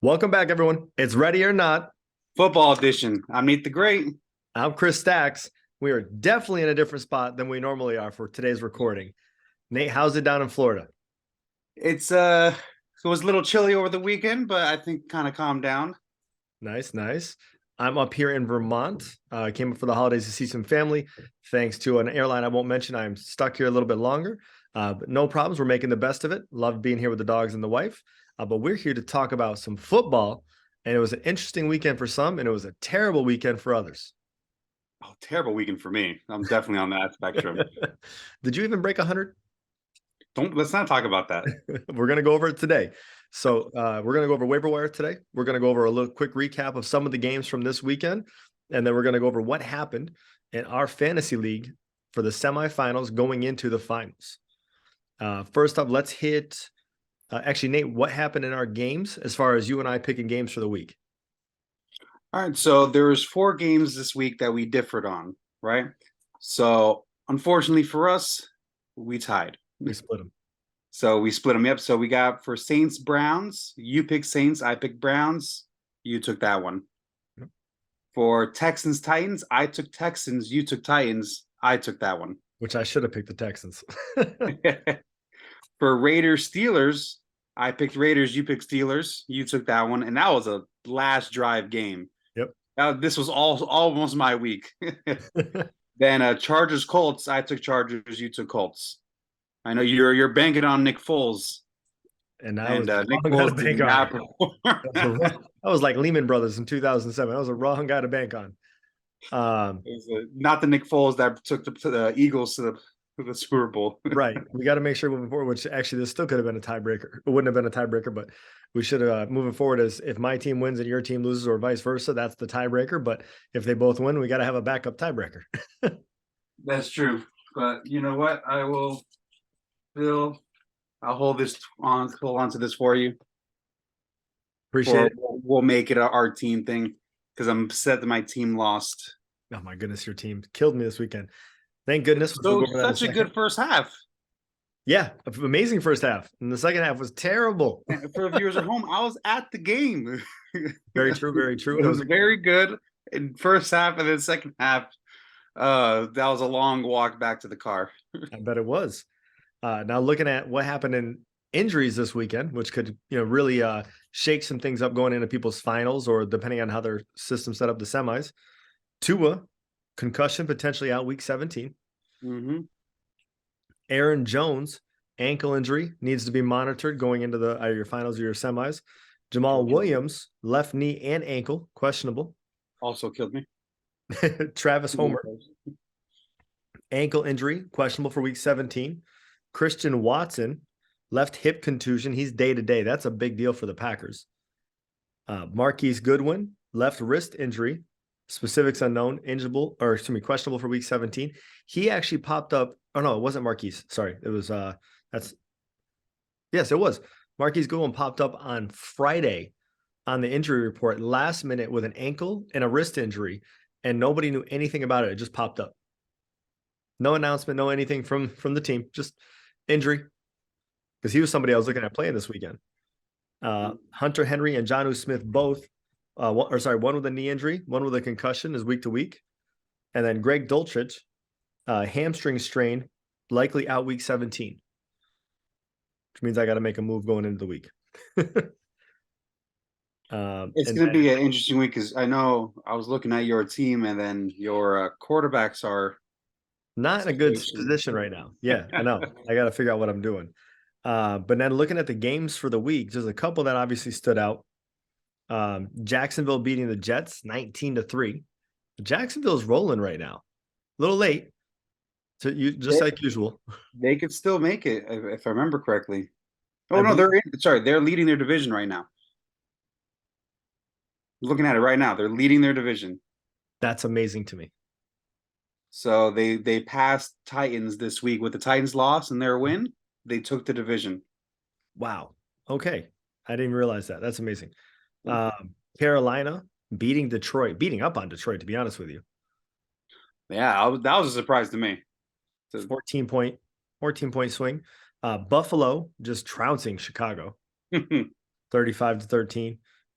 Welcome back, everyone. It's Ready or Not. Football edition. I'm Nate the Great. I'm Chris Stacks. We are definitely in a different spot than we normally are for today's recording. Nate, how's it down in Florida? It was a little chilly over the weekend, but I think kind of calmed down. Nice, nice. I'm up here in Vermont. I came up for the holidays to see some family. Thanks to an airline I won't mention, I'm stuck here a little bit longer. But no problems. We're making the best of it. Love being here with the dogs and the wife. But we're here to talk about some football. And it was an interesting weekend for some, and it was a terrible weekend for others. Oh, terrible weekend for me. I'm definitely on that spectrum. Did you even break 100? Let's not talk about that. We're going to go over it today. So we're going to go over waiver wire today. We're going to go over a little quick recap of some of the games from this weekend. And then we're going to go over what happened in our fantasy league for the semifinals going into the finals. First up, let's hit actually, Nate, what happened in our games as far as you and I picking games for the week? All right, so there was 4 games this week that we differed on, right? So unfortunately for us, we tied. We split them. So we split them up. So we got for Saints Browns, you picked Saints, I picked Browns, you took that one. Yep. For Texans Titans, I took Texans, you took Titans, I took that one. Which I should have picked the Texans. For Raiders Steelers, I picked Raiders, you picked Steelers, you took that one, and that was a last drive game. Yep. This was almost my week. Then Chargers Colts, I took Chargers, you took Colts. I know you're banking on Nick Foles, And and Nick Foles did not perform. That was like Lehman Brothers in 2007. That was a wrong guy to bank on. Not the Nick Foles that took the Eagles to the Super Bowl. Right. We got to make sure moving forward, which actually this still could have been a tiebreaker. It wouldn't have been a tiebreaker, but we should have moving forward as if my team wins and your team loses or vice versa, that's the tiebreaker. But if they both win, we got to have a backup tiebreaker. That's true. But you know what? I'll hold on to this for you. Appreciate it. We'll make it our team thing because I'm upset that my team lost. Oh my goodness, your team killed me this weekend. Thank goodness. So such a good first half. Yeah, amazing first half. And the second half was terrible. For the viewers at home, I was at the game. Very true, very true. It was very good in first half, and then second half. That was a long walk back to the car. I bet it was. Now looking at what happened in injuries this weekend, which could really shake some things up going into people's finals, or depending on how their system set up the semis. Tua, concussion, potentially out week 17. Mm-hmm. Aaron Jones, ankle injury, needs to be monitored going into your finals or your semis. Jamal Williams, left knee and ankle, questionable. Also killed me. Travis Homer, ankle injury, questionable for week 17. Christian Watson, left hip contusion. He's day-to-day. That's a big deal for the Packers. Marquise Goodwin, left wrist injury, specifics unknown, questionable for week 17. He actually popped up. Oh, no, it wasn't Marquise. Sorry. It was, yes, it was. Marquise Goodwin popped up on Friday on the injury report last minute with an ankle and a wrist injury, and nobody knew anything about it. It just popped up. No announcement, no anything from the team, just injury. Because he was somebody I was looking at playing this weekend. Hunter Henry and Jonnu Smith both, one with a knee injury, one with a concussion is week to week. And then Greg Dulcich, hamstring strain, likely out week 17. Which means I got to make a move going into the week. It's going to be an interesting week because I know I was looking at your team and then your quarterbacks are not in a good position right now. Yeah, I know. I got to figure out what I'm doing. But then looking at the games for the week, there's a couple that obviously stood out. Jacksonville beating the Jets 19-3. Jacksonville's rolling right now. A little late. So like usual. They could still make it if I remember correctly. Oh no, they're leading their division right now. Looking at it right now, they're leading their division. That's amazing to me. So they passed Titans this week with the Titans loss and their win. They took the division. Wow. Okay. I didn't realize that. That's amazing. Carolina beating up on Detroit, to be honest with you. Yeah, that was a surprise to me. 14-point swing. Buffalo just trouncing Chicago 35-13.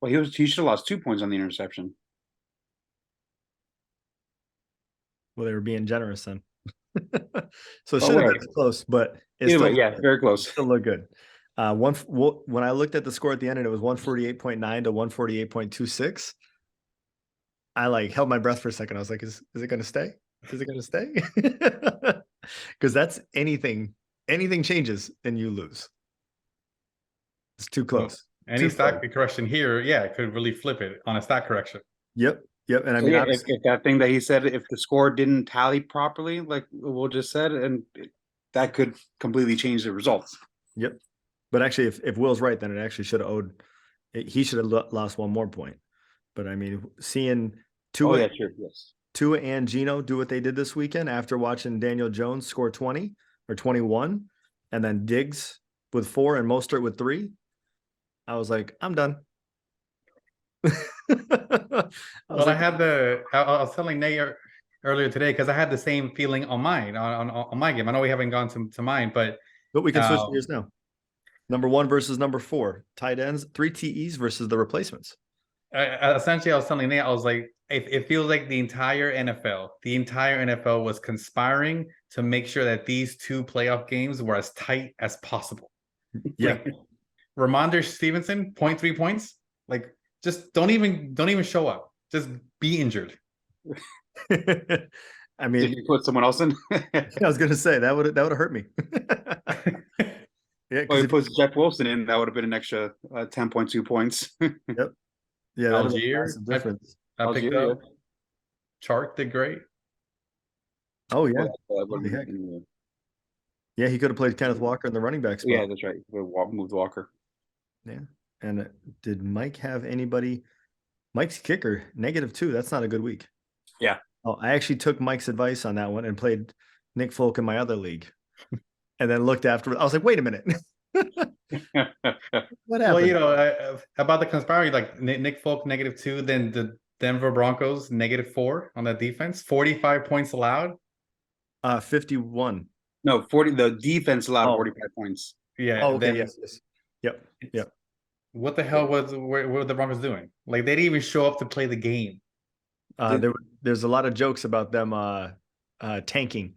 Well, he should have lost 2 points on the interception. Well, they were being generous then. So it Oh, should have wait. been close, but it Either still way, yeah, very close. still look good. When I looked at the score at the end and it was 148.9 to 148.26, I like held my breath for a second. I was like, is it going to stay? Is it going to stay? Because that's anything changes and you lose. It's too close. Any Too stat close. correction here, yeah, it could really flip it on a stat correction. Yep. And I So mean, yeah, obviously, if that thing that he said, if the score didn't tally properly, like Will just said, and that could completely change the results. yep. But actually, if Will's right, then it actually should have he should have lost one more point. But I mean, seeing Oh Tua, yeah, sure, yes. Tua and Gino do what they did this weekend after watching Daniel Jones score 20 or 21, and then Diggs with 4 and Mostert with 3, I was like, I'm done. I was telling Nate earlier today because I had the same feeling on mine on my game. I know we haven't gone to mine, but we can switch gears now. Number 1 versus number 4, tight ends, 3 TEs versus the replacements. Essentially, I was telling Nate, I was like, it feels like the entire NFL was conspiring to make sure that these 2 playoff games were as tight as possible. Yeah. Like, Ramondre Stevenson, 0.3 points. Like, just don't even show up. Just be injured. I mean, Did you put someone else in? I was gonna say that would have hurt me. Yeah, Well, if he puts Jeff Wilson in, that would have been an extra 10.2 points. Yep. Yeah, that Algier, difference. I picked Algier, up. Chark did great. Oh yeah. Holy heck. Yeah, he could have played Kenneth Walker in the running back spot. Yeah, that's right. Moved Walker. Yeah. And did Mike have anybody? Mike's kicker, -2. That's not a good week. Yeah. Oh, I actually took Mike's advice on that one and played Nick Folk in my other league. And then looked after it. I was like, wait a minute. What happened? Well, about the conspiracy, like Nick Folk -2, then the Denver Broncos -4 on that defense, 45 points allowed. 51. No, 40. The defense allowed 45 points. Yeah. Oh, okay. Then, Yes. Yep. What the hell what were the Broncos doing? Like, they didn't even show up to play the game. There's a lot of jokes about them tanking.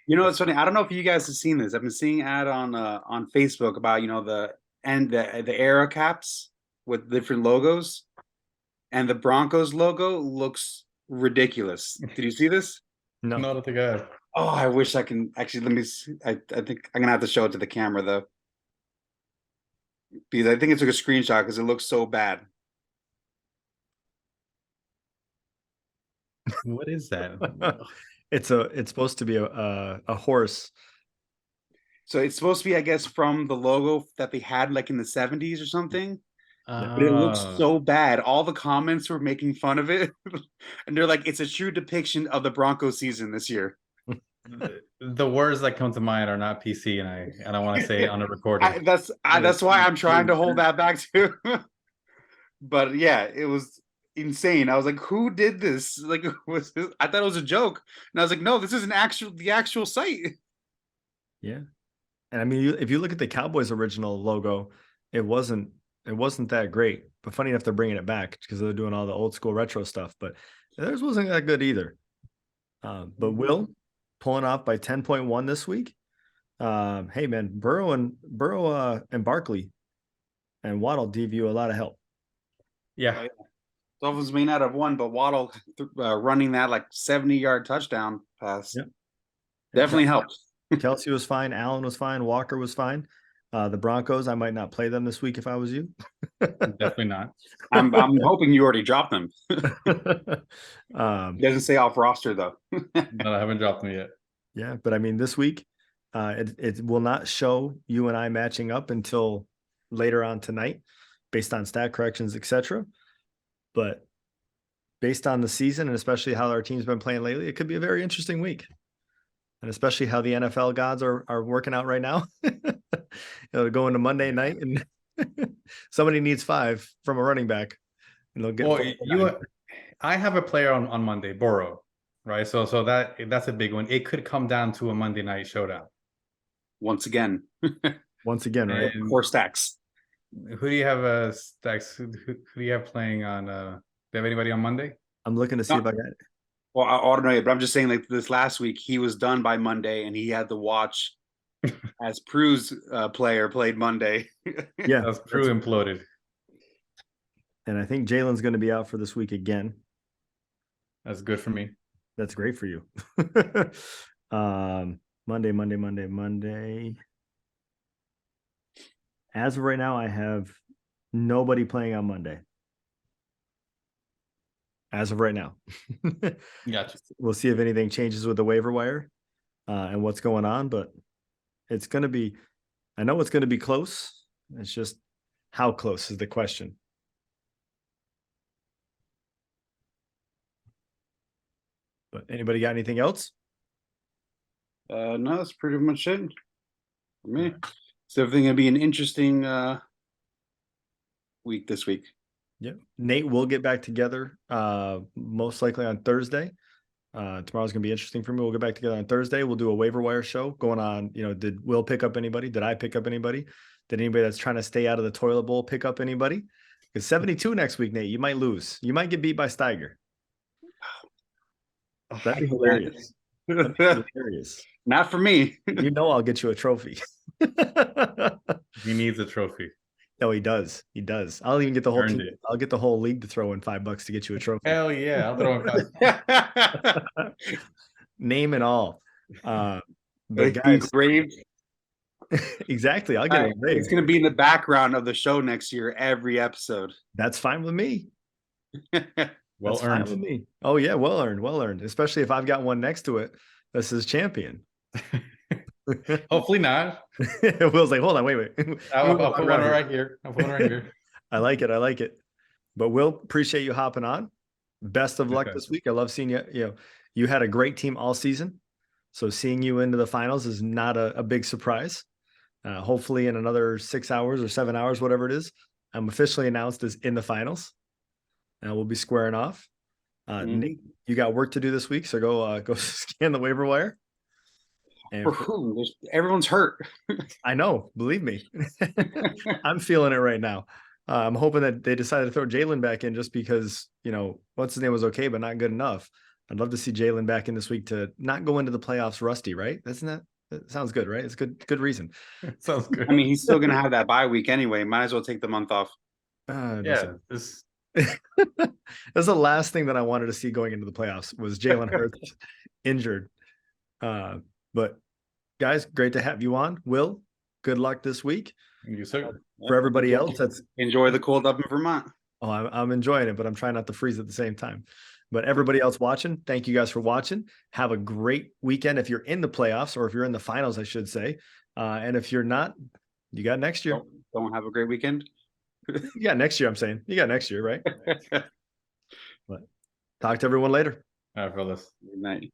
You know, it's funny. I don't know if you guys have seen this. I've been seeing ad on Facebook about the era caps with different logos, and the Broncos logo looks ridiculous. Did you see this? No. Not at the guy. Oh, I wish I can actually. Let me see. I think I'm gonna have to show it to the camera though, because I think it took a screenshot because it looks so bad. What is that? It's supposed to be a horse. So it's supposed to be, I guess, from the logo that they had like in the 70s or something. But it looks so bad. All the comments were making fun of it. And they're like, it's a true depiction of the Broncos season this year. The words that come to mind are not PC, and I don't want to say on a recording. That's why I'm trying to hold that back too. But yeah, it was insane. I was like, who did this? Like, I thought it was a joke. And I was like, no, this is the actual site. Yeah. And I mean, if you look at the Cowboys original logo, it wasn't that great. But funny enough, they're bringing it back because they're doing all the old school retro stuff. But theirs wasn't that good either. But Will pulling off by 10.1 this week. Hey man, Burrow and Barkley and Waddle give you a lot of help. Yeah. Dolphins may not have won, but Waddle running that like 70-yard touchdown pass definitely helped. Kelsey was fine. Allen was fine. Walker was fine. The Broncos, I might not play them this week if I was you. Definitely not. I'm hoping you already dropped them. Doesn't say off roster though. No, I haven't dropped them yet. Yeah, but I mean, this week, it will not show you and I matching up until later on tonight, based on stat corrections, etc. But based on the season and especially how our team's been playing lately, it could be a very interesting week. And especially how the NFL gods are working out right now. Going to Monday night and somebody needs 5 from a running back. And they'll get I have a player on Monday, Burrow, right? So that's a big one. It could come down to a Monday night showdown. Once again, right? Core stacks. Who do you have Stacks? Who do you have playing on? Do you have anybody on Monday? I'm looking to see No. if I got it. Well, I don't know, but I'm just saying, like this last week, he was done by Monday, and he had to watch as Prue's player played Monday. Yeah, That's Prue imploded. and I think Jalen's going to be out for this week again. That's good for me. That's great for you. Monday. As of right now, I have nobody playing on Monday. As of right now. Gotcha. We'll see if anything changes with the waiver wire and what's going on, but it's going to be, I know it's going to be close. It's just how close is the question. But anybody got anything else? No, that's pretty much it for me. So everything gonna be an interesting week this week. Yeah. Nate will get back together most likely on Thursday. Tomorrow's gonna be interesting for me. We'll get back together on Thursday. We'll do a waiver wire show going on. Did Will pick up anybody? Did I pick up anybody? Did anybody that's trying to stay out of the toilet bowl pick up anybody? Because 72 next week, Nate, you might lose. You might get beat by Steiger. That'd be hilarious. That'd be hilarious. Not for me. I'll get you a trophy. He needs a trophy. No, he does. He does. I'll even get the whole Earned team. it. I'll get the whole league to throw in $5 to get you a trophy. Hell yeah, I'll throw in 5. Name and all. But Like guys, engraved. exactly. I'll get it It's engraved. gonna be in the background of the show next year, every episode. That's fine with me. Well That's fine earned. with me. Oh yeah, well earned. Especially if I've got one next to it that says champion. Hopefully not. Will's like, hold on, wait. I'll put one right here. I'll put one right here. I like it. But Will, appreciate you hopping on. Best of luck Okay. this week. I love seeing you. You had a great team all season. So seeing you into the finals is not a big surprise. Hopefully in another 6 hours or 7 hours, whatever it is, I'm officially announced as in the finals. And we'll be squaring off. Nate, you got work to do this week, so go scan the waiver wire. And For whom? Everyone's hurt. I know, believe me. I'm feeling it right now. I'm hoping that they decided to throw Jalen back in just because, what's his name was okay, but not good enough. I'd love to see Jalen back in this week to not go into the playoffs rusty, right? That sounds good, right? It's good reason. Sounds good. I mean, he's still gonna have that bye week anyway. Might as well take the month off. Yeah, this That's the last thing that I wanted to see going into the playoffs was Jalen Hurts injured. But guys, great to have you on. Will, good luck this week. you sir. For everybody else, Enjoy the cold up in Vermont. Oh, I'm enjoying it, but I'm trying not to freeze at the same time. But everybody else watching, thank you guys for watching. Have a great weekend if you're in the playoffs or if you're in the finals, I should say. And if you're not, you got next year. Don't have a great weekend. You got next year, I'm saying. You got next year, right? But talk to everyone later. All right, fellas. Good night.